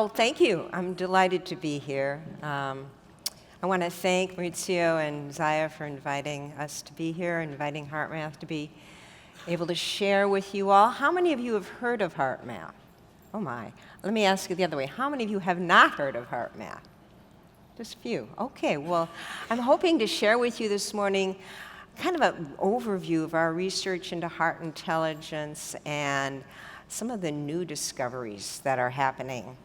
Well, thank you. I'm delighted to be here. I want to thank Maurizio and Zaya for inviting us to be here, inviting HeartMath to be able to share with you all. How many of you have heard of HeartMath? Oh my. Let me ask you the other way. How many of you have not heard of HeartMath? Just a few. Okay, well, I'm hoping to share with you this morning kind of an overview of our research into heart intelligence and some of the new discoveries that are happening.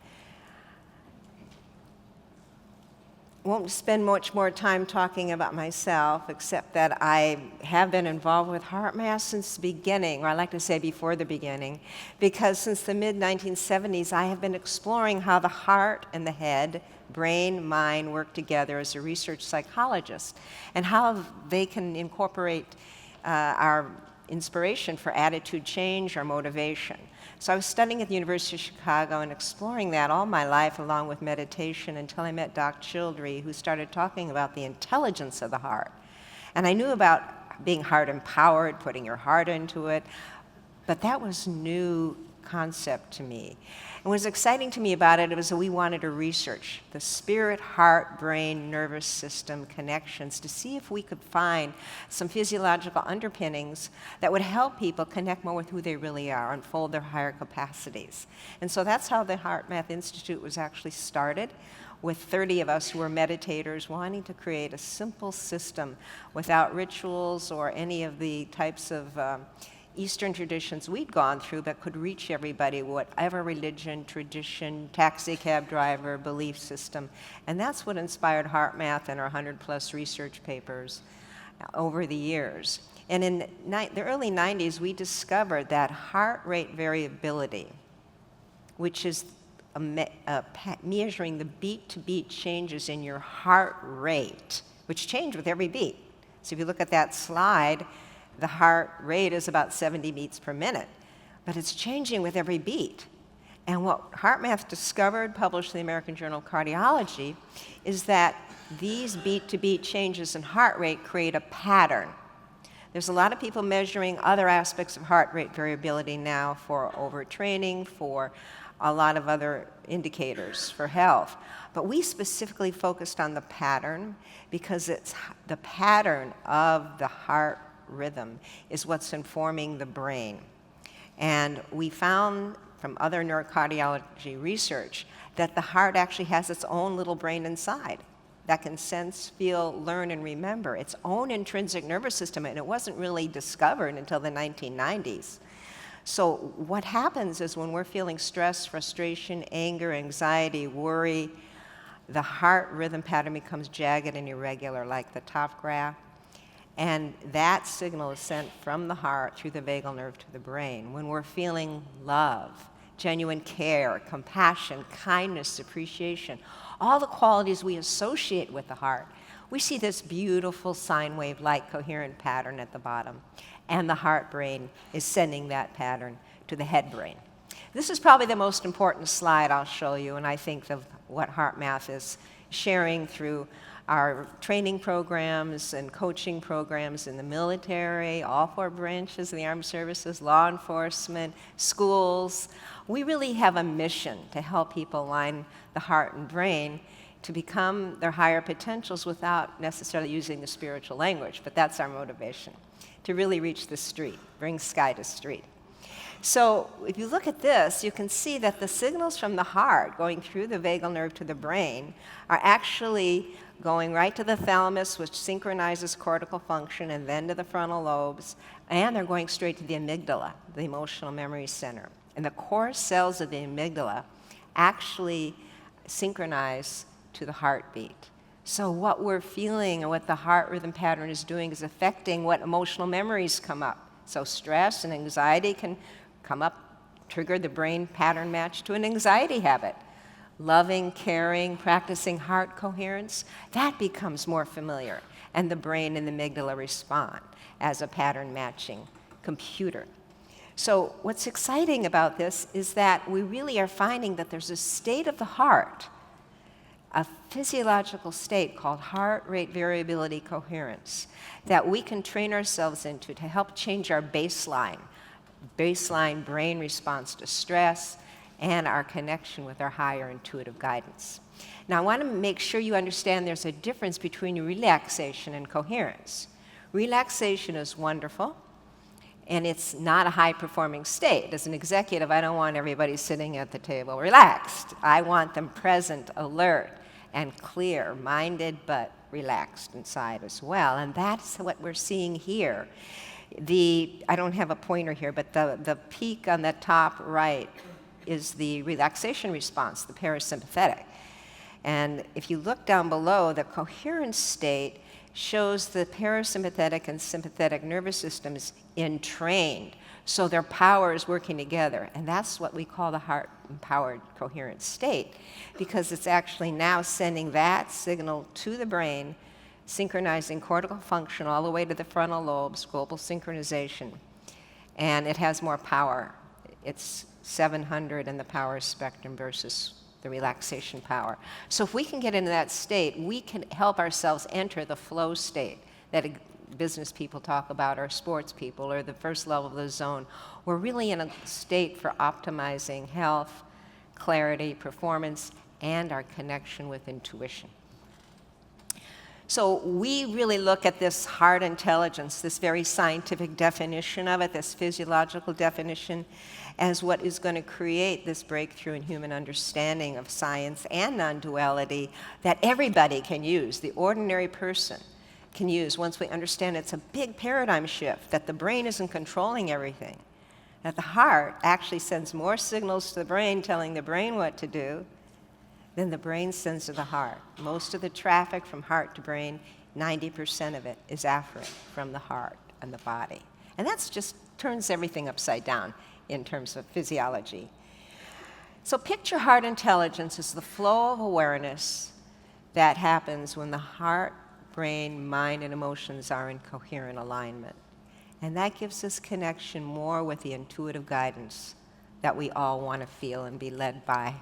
Won't spend much more time talking about myself, except that I have been involved with HeartMath since the beginning, or I like to say before the beginning, because since the mid-1970s, I have been exploring how the heart and the head, brain, mind work together as a research psychologist, and how they can incorporate our inspiration for attitude change or motivation. So I was studying at the University of Chicago and exploring that all my life along with meditation until I met Doc Childrey, who started talking about the intelligence of the heart. And I knew about being heart empowered, putting your heart into it, but that was new concept to me. And what was exciting to me about it was that we wanted to research the spirit, heart, brain, nervous system connections to see if we could find some physiological underpinnings that would help people connect more with who they really are, unfold their higher capacities. And so that's how the HeartMath Institute was actually started, with 30 of us who were meditators wanting to create a simple system without rituals or any of the types of Eastern traditions we'd gone through that could reach everybody, whatever religion, tradition, taxi cab driver, belief system. And that's what inspired HeartMath and our 100+ research papers over the years. And in the early 90s, we discovered that heart rate variability, which is measuring the beat-to-beat changes in your heart rate, which change with every beat. So if you look at that slide, the heart rate is about 70 beats per minute, but it's changing with every beat. And what HeartMath discovered, published in the American Journal of Cardiology, is that these beat-to-beat changes in heart rate create a pattern. There's a lot of people measuring other aspects of heart rate variability now for overtraining, for a lot of other indicators for health. But we specifically focused on the pattern because it's the pattern of the heart rhythm is what's informing the brain. And we found from other neurocardiology research that the heart actually has its own little brain inside that can sense, feel, learn, and remember its own intrinsic nervous system, and it wasn't really discovered until the 1990s. So what happens is when we're feeling stress, frustration, anger, anxiety, worry, the heart rhythm pattern becomes jagged and irregular, like the top graph. And that signal is sent from the heart through the vagal nerve to the brain. When we're feeling love, genuine care, compassion, kindness, appreciation, all the qualities we associate with the heart, we see this beautiful sine wave-like coherent pattern at the bottom. And the heart brain is sending that pattern to the head brain. This is probably the most important slide I'll show you, and I think of what HeartMath is sharing through our training programs and coaching programs in the military, all 4 branches of the armed services, law enforcement, schools. We really have a mission to help people align the heart and brain to become their higher potentials without necessarily using the spiritual language, but that's our motivation, to really reach the street, bring sky to street. So if you look at this, you can see that the signals from the heart going through the vagal nerve to the brain are actually going right to the thalamus, which synchronizes cortical function, and then to the frontal lobes, and they're going straight to the amygdala, the emotional memory center. And the core cells of the amygdala actually synchronize to the heartbeat. So what we're feeling and what the heart rhythm pattern is doing is affecting what emotional memories come up. So stress and anxiety can come up, trigger the brain pattern match to an anxiety habit. Loving, caring, practicing heart coherence, that becomes more familiar, and the brain and the amygdala respond as a pattern matching computer. So what's exciting about this is that we really are finding that there's a state of the heart, a physiological state called heart rate variability coherence, that we can train ourselves into to help change our baseline brain response to stress, and our connection with our higher intuitive guidance. Now, I want to make sure you understand there's a difference between relaxation and coherence. Relaxation is wonderful, and it's not a high-performing state. As an executive, I don't want everybody sitting at the table relaxed. I want them present, alert, and clear-minded, but relaxed inside as well. And that's what we're seeing here. I don't have a pointer here, but the peak on the top right is the relaxation response, the parasympathetic. And if you look down below, the coherence state shows the parasympathetic and sympathetic nervous systems entrained, so their power is working together. And that's what we call the heart-empowered coherent state, because it's actually now sending that signal to the brain, synchronizing cortical function all the way to the frontal lobes, global synchronization. And it has more power. It's 700 in the power spectrum versus the relaxation power. So if we can get into that state, we can help ourselves enter the flow state that business people talk about, or sports people, or the first level of the zone. We're really in a state for optimizing health, clarity, performance, and our connection with intuition. So we really look at this heart intelligence, this very scientific definition of it, this physiological definition, as what is going to create this breakthrough in human understanding of science and non-duality that everybody can use, the ordinary person can use, once we understand it's a big paradigm shift, that the brain isn't controlling everything, that the heart actually sends more signals to the brain telling the brain what to do than the brain sends to the heart. Most of the traffic from heart to brain, 90% of it is afferent from the heart and the body. And that's just turns everything upside down in terms of physiology. So picture heart intelligence as the flow of awareness that happens when the heart, brain, mind, and emotions are in coherent alignment. And that gives us connection more with the intuitive guidance that we all want to feel and be led by.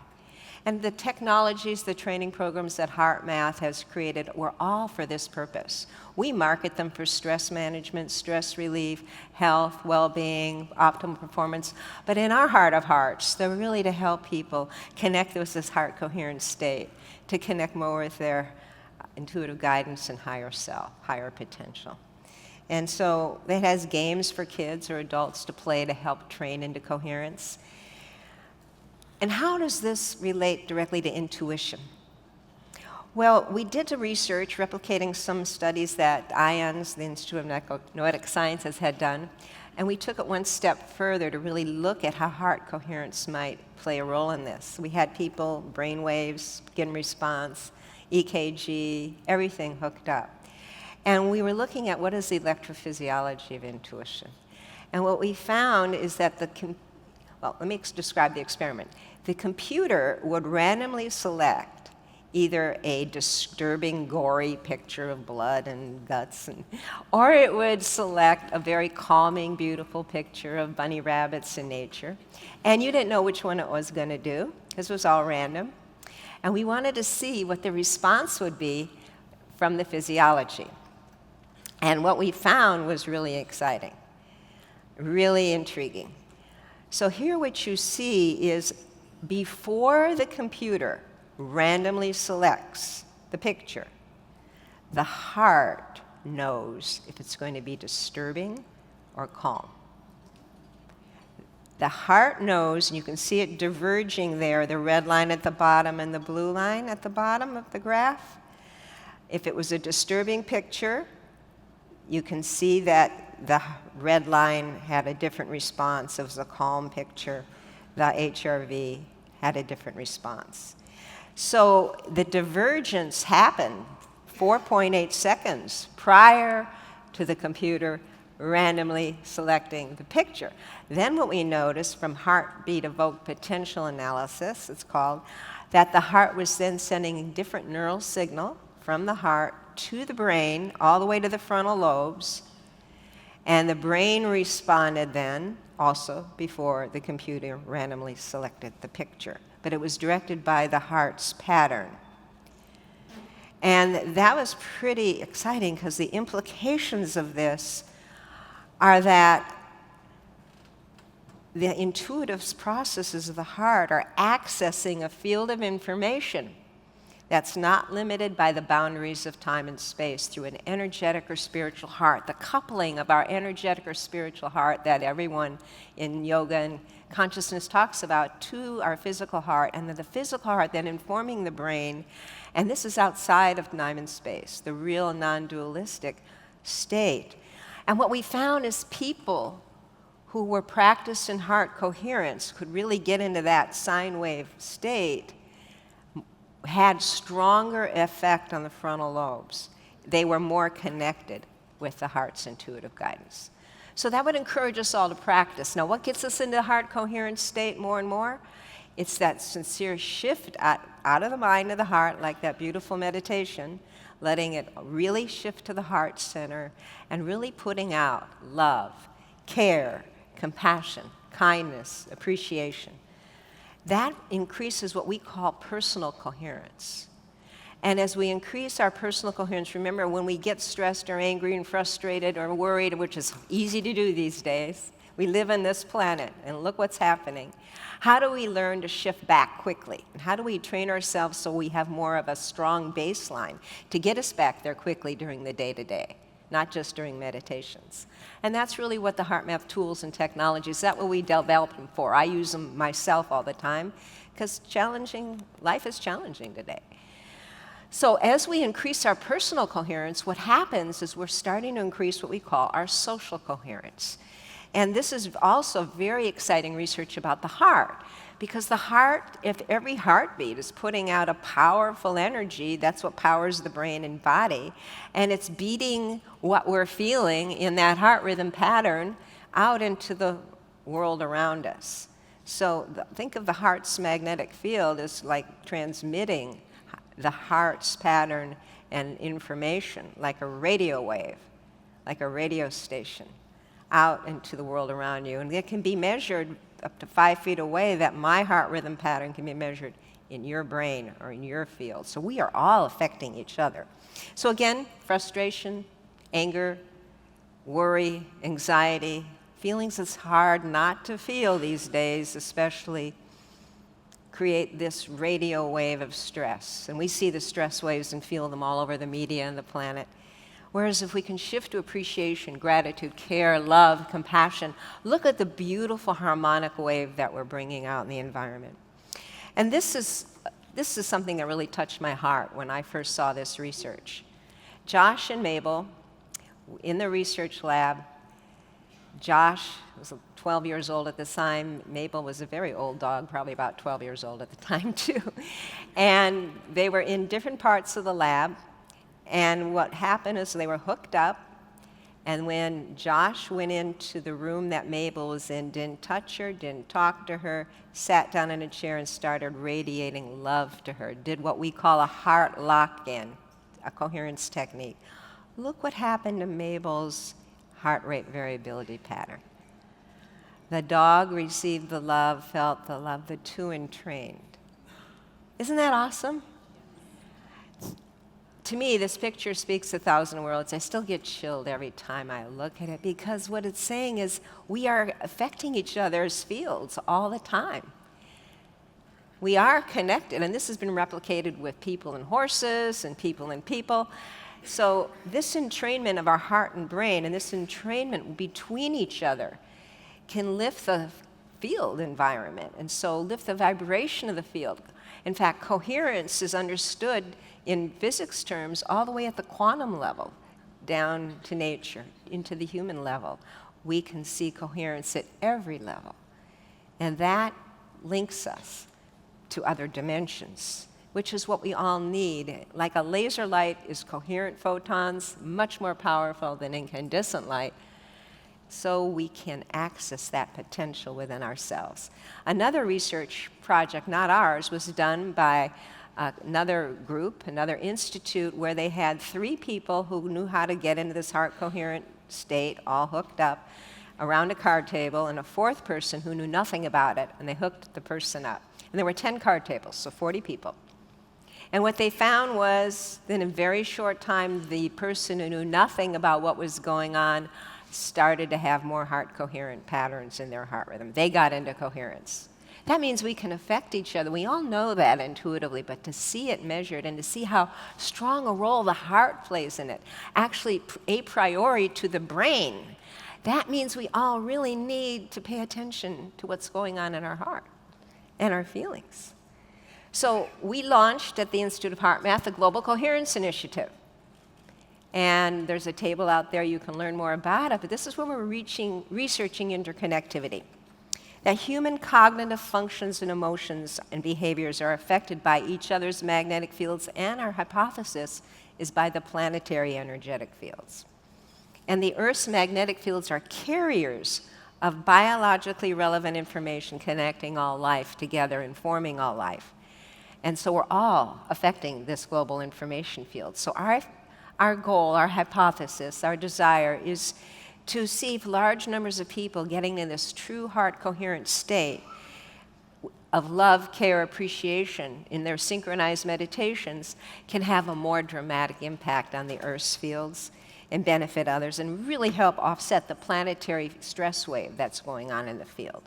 And the technologies, the training programs that HeartMath has created were all for this purpose. We market them for stress management, stress relief, health, well-being, optimal performance. But in our heart of hearts, they're really to help people connect with this heart coherent state, to connect more with their intuitive guidance and higher self, higher potential. And so it has games for kids or adults to play to help train into coherence. And how does this relate directly to intuition? Well, we did the research replicating some studies that IONS, the Institute of Noetic Sciences, had done, and we took it one step further to really look at how heart coherence might play a role in this. We had people, brain waves, skin response, EKG, everything hooked up. And we were looking at what is the electrophysiology of intuition. And what we found is that well, let me describe the experiment. The computer would randomly select either a disturbing, gory picture of blood and guts, or it would select a very calming, beautiful picture of bunny rabbits in nature. And you didn't know which one it was going to do, because it was all random. And we wanted to see what the response would be from the physiology. And what we found was really exciting, really intriguing. So here what you see is before the computer randomly selects the picture, the heart knows if it's going to be disturbing or calm. The heart knows, and you can see it diverging there, the red line at the bottom and the blue line at the bottom of the graph. If it was a disturbing picture, you can see that the red line had a different response. It was a calm picture. The HRV had a different response. So the divergence happened 4.8 seconds prior to the computer randomly selecting the picture. Then what we noticed from heartbeat evoked potential analysis, it's called, that the heart was then sending a different neural signal from the heart to the brain, all the way to the frontal lobes, and the brain responded then, also before the computer randomly selected the picture. But it was directed by the heart's pattern. And that was pretty exciting, because the implications of this are that the intuitive processes of the heart are accessing a field of information that's not limited by the boundaries of time and space through an energetic or spiritual heart. The coupling of our energetic or spiritual heart that everyone in yoga and consciousness talks about to our physical heart, and then the physical heart then informing the brain. And this is outside of time and space, the real non-dualistic state. And what we found is people who were practiced in heart coherence could really get into that sine wave state, had stronger effect on the frontal lobes. They were more connected with the heart's intuitive guidance. So that would encourage us all to practice. Now, what gets us into heart coherence state more and more? It's that sincere shift out of the mind to the heart, like that beautiful meditation, letting it really shift to the heart center and really putting out love, care, compassion, kindness, appreciation. That increases what we call personal coherence. And as we increase our personal coherence, remember when we get stressed or angry and frustrated or worried, which is easy to do these days, we live on this planet and look what's happening. How do we learn to shift back quickly? And how do we train ourselves so we have more of a strong baseline to get us back there quickly during the day-to-day, not just during meditations? And that's really what the HeartMath tools and technologies, that's what we develop them for. I use them myself all the time because life is challenging today. So as we increase our personal coherence, what happens is we're starting to increase what we call our social coherence. And this is also very exciting research about the heart, because the heart, if every heartbeat is putting out a powerful energy, that's what powers the brain and body, and it's beating what we're feeling in that heart rhythm pattern out into the world around us. So think of the heart's magnetic field as like transmitting the heart's pattern and information, like a radio wave, like a radio station, out into the world around you. And it can be measured up to 5 feet away, that my heart rhythm pattern can be measured in your brain or in your field. So we are all affecting each other. So again, frustration, anger, worry, anxiety, feelings it's hard not to feel these days, especially, create this radio wave of stress. And we see the stress waves and feel them all over the media and the planet. Whereas if we can shift to appreciation, gratitude, care, love, compassion, look at the beautiful harmonic wave that we're bringing out in the environment. And this is something that really touched my heart when I first saw this research. Josh and Mabel, in the research lab, Josh was 12 years old at the time. Mabel was a very old dog, probably about 12 years old at the time too. And they were in different parts of the lab. And what happened is they were hooked up, and when Josh went into the room that Mabel was in, didn't touch her, didn't talk to her, sat down in a chair and started radiating love to her, did what we call a heart lock-in, a coherence technique. Look what happened to Mabel's heart rate variability pattern. The dog received the love, felt the love, the two entrained. Isn't that awesome? To me, this picture speaks 1,000 words. I still get chilled every time I look at it, because what it's saying is we are affecting each other's fields all the time. We are connected, and this has been replicated with people and horses and people and people. So this entrainment of our heart and brain, and this entrainment between each other, can lift the field environment, and so lift the vibration of the field. In fact, coherence is understood in physics terms all the way at the quantum level, down to nature, into the human level. We can see coherence at every level. And that links us to other dimensions, which is what we all need. Like a laser light is coherent photons, much more powerful than incandescent light, so we can access that potential within ourselves. Another research project, not ours, was done by another group, another institute, where they had 3 people who knew how to get into this heart coherent state, all hooked up around a card table, and a 4th person who knew nothing about it, and they hooked the person up. And there were 10 card tables, so 40 people. And what they found was that in a very short time, the person who knew nothing about what was going on started to have more heart coherent patterns in their heart rhythm. They got into coherence. That means we can affect each other. We all know that intuitively, but to see it measured and to see how strong a role the heart plays in it, actually a priori to the brain, that means we all really need to pay attention to what's going on in our heart and our feelings. So we launched at the Institute of HeartMath the Global Coherence Initiative. And there's a table out there, you can learn more about it, but this is where we're researching interconnectivity. That human cognitive functions and emotions and behaviors are affected by each other's magnetic fields, and our hypothesis is by the planetary energetic fields. And the Earth's magnetic fields are carriers of biologically relevant information connecting all life together and forming all life. And so we're all affecting this global information field. So our goal, our hypothesis, our desire is to see if large numbers of people getting in this true heart coherent state of love, care, appreciation in their synchronized meditations can have a more dramatic impact on the Earth's fields and benefit others and really help offset the planetary stress wave that's going on in the field.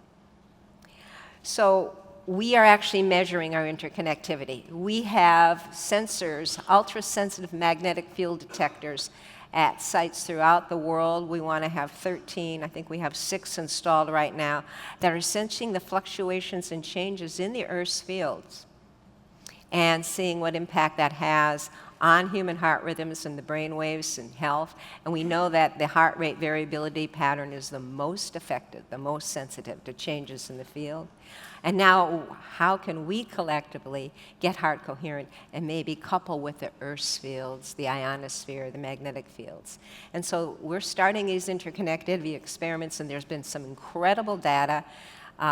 So we are actually measuring our interconnectivity. We have sensors, ultra-sensitive magnetic field detectors at sites throughout the world. We want to have 13, I think we have 6 installed right now, that are sensing the fluctuations and changes in the Earth's fields and seeing what impact that has on human heart rhythms and the brain waves and health. And we know that the heart rate variability pattern is the most affected, the most sensitive to changes in the field. And now, how can we collectively get heart coherent and maybe couple with the Earth's fields, the ionosphere, the magnetic fields? And so we're starting these interconnectivity experiments, and there's been some incredible data,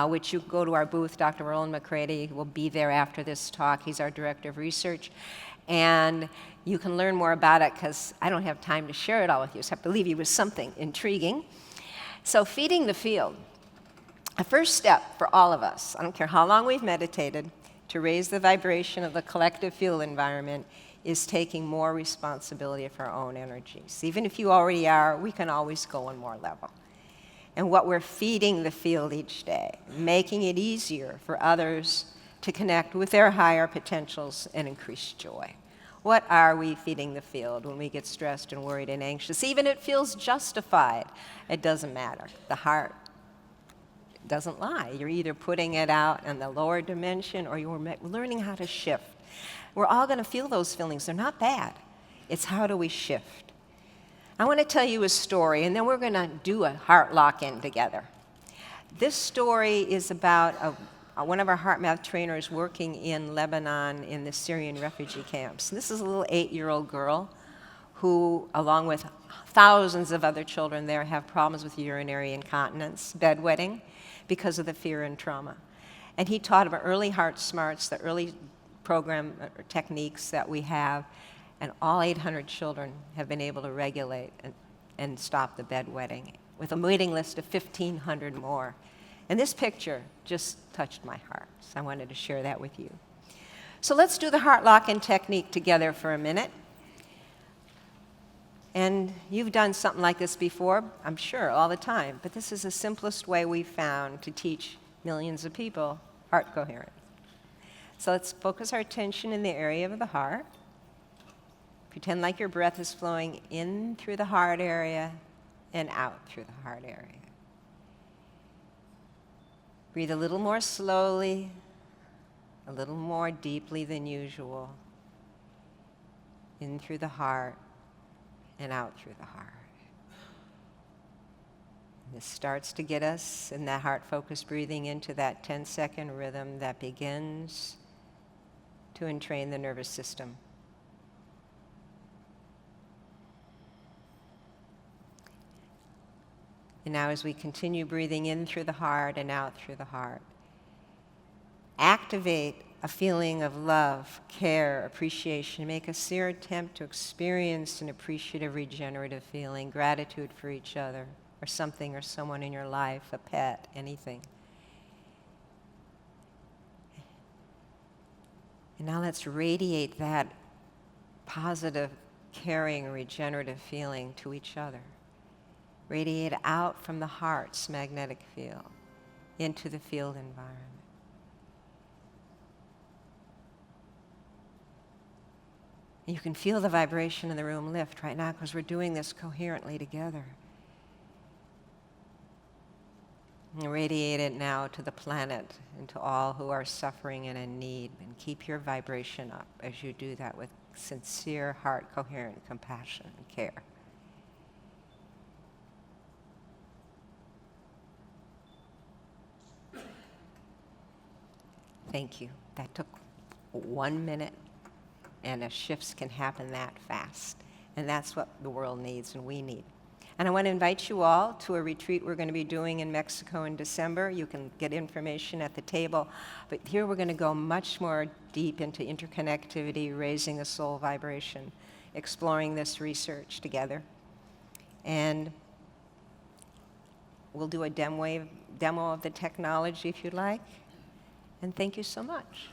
which you can go to our booth. Dr. Roland McCready will be there after this talk. He's our director of research. And you can learn more about it because I don't have time to share it all with you, so I have to leave you with something intriguing. So feeding the field. A first step for all of us, I don't care how long we've meditated, to raise the vibration of the collective field environment is taking more responsibility for our own energies. Even if you already are, we can always go one more level. And what we're feeding the field each day, making it easier for others to connect with their higher potentials and increase joy. What are we feeding the field when we get stressed and worried and anxious? Even if it feels justified, it doesn't matter. The heart doesn't lie. You're either putting it out in the lower dimension or you're learning how to shift. We're all going to feel those feelings. They're not bad. It's how do we shift? I want to tell you a story, and then we're going to do a heart lock-in together. This story is about one of our HeartMath trainers working in Lebanon in the Syrian refugee camps. This is a little 8-year-old girl who, along with thousands of other children there, have problems with urinary incontinence, bedwetting, because of the fear and trauma. And he taught them early heart smarts, the early program techniques that we have, and all 800 children have been able to regulate and stop the bedwetting, with a waiting list of 1,500 more. And this picture just touched my heart, so I wanted to share that with you. So let's do the heart lock-in technique together for a minute. And you've done something like this before, I'm sure, all the time, but this is the simplest way we've found to teach millions of people heart coherence. So let's focus our attention in the area of the heart. Pretend like your breath is flowing in through the heart area and out through the heart area. Breathe a little more slowly, a little more deeply than usual, in through the heart and out through the heart. And this starts to get us in that heart-focused breathing into that 10-second rhythm that begins to entrain the nervous system. And now as we continue breathing in through the heart and out through the heart, activate a feeling of love, care, appreciation. Make a sincere attempt to experience an appreciative, regenerative feeling, gratitude for each other, or something or someone in your life, a pet, anything. And now let's radiate that positive, caring, regenerative feeling to each other. Radiate out from the heart's magnetic field into the field environment. You can feel the vibration in the room lift right now because we're doing this coherently together. And radiate it now to the planet and to all who are suffering and in need. And keep your vibration up as you do that with sincere, heart, coherent compassion and care. Thank you. That took 1 minute, and shifts can happen that fast. And that's what the world needs and we need. And I want to invite you all to a retreat we're going to be doing in Mexico in December. You can get information at the table. But here we're going to go much more deep into interconnectivity, raising the soul vibration, exploring this research together. And we'll do a demo of the technology if you'd like. And thank you so much.